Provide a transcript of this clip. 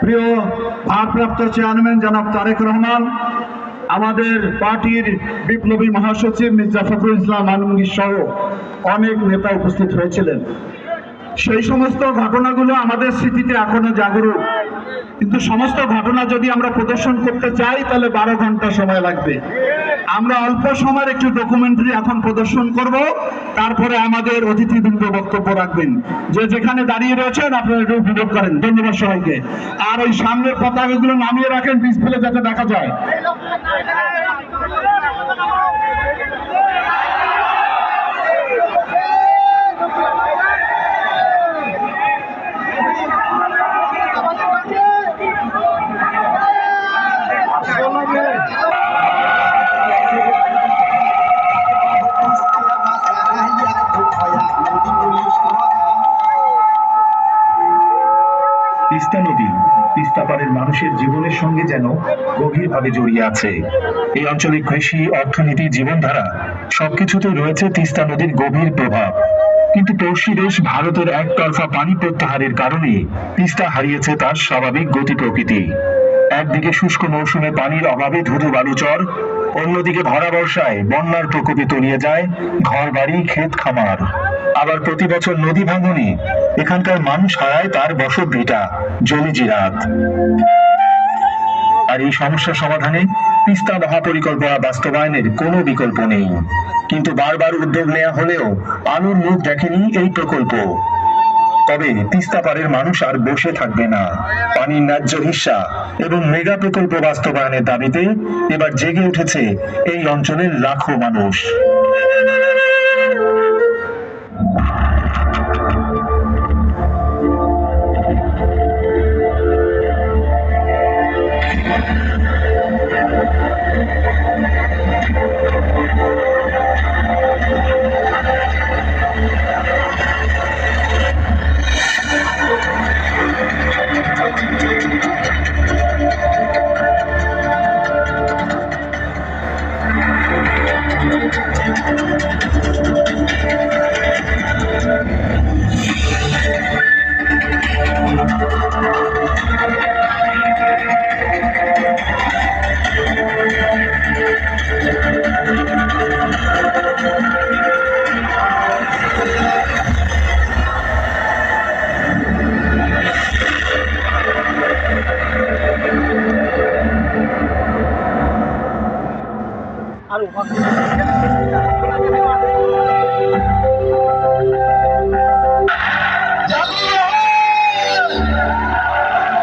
প্রিয় ভারপ্রাপ্ত চেয়ারম্যান জনাব তারেক রহমান, আমাদের পার্টির বিপ্লবী মহাসচিব মির্জা ফখরুল ইসলাম আলমগীর সহ অনেক নেতা উপস্থিত হয়েছিলেন। সেই সমস্ত ঘটনাগুলো আমাদের স্মৃতিতে এখনো জাগরুক, কিন্তু সমস্ত ঘটনা যদি আমরা প্রদর্শন করতে চাই তাহলে 12 ঘন্টা সময় লাগবে। আমরা অল্প সময়ের একটু ডকুমেন্টারি এখন প্রদর্শন করব, তারপরে আমাদের অতিথিবৃন্দ বক্তব্য রাখবেন। যে যেখানে দাঁড়িয়ে রয়েছেন আপনারা একটু ভিডিও করেন। ধন্যবাদ সবাইকে। আর ওই সামনের পতাকাগুলো নামিয়ে রাখেন ডিসপ্লে যাতে দেখা যায়। তিস্তা নদী তিস্তা পাড়ের মানুষের জীবনের সঙ্গে যেন গভীরভাবে জড়িয়ে আছে। এই অঞ্চলে কৃষি, অর্থনীতি, জীবনধারা সবকিছুতে রয়েছে তিস্তা নদীর গভীর প্রভাব। কিন্তু পড়শি দেশ ভারতের একতরফা পানি প্রত্যাহারের কারণে তিস্তা হারিয়েছে তার স্বাভাবিক গতি প্রকৃতি। একদিকে শুষ্ক মৌসুমে পানির অভাবে ধুধু বালুচর, অন্যদিকে ভরা বর্ষায় বন্যার প্রকোপে তলিয়ে যায় ঘর বাড়ি, ক্ষেত খামার। আবার প্রতি বছর নদী ভাঙনে এখানকার মানুষ হারায় তার বসত ভিটা, জমিজিরাত। আর এই সমস্যা সমাধানে তিস্তা মহাপরিকল্পনা বাস্তবায়নের কোনো বিকল্প নেই। কিন্তু বারবার উদ্যোগ নেওয়া হলেও আলোর মুখ দেখেনি এই প্রকল্প। তবে তিস্তা পাড়ের মানুষ আর বসে থাকবে না। পানির ন্যায্য হিস্সা এবং মেগা প্রকল্প বাস্তবায়নের দাবিতে এবার জেগে উঠেছে এই অঞ্চলের লাখো মানুষ। আরো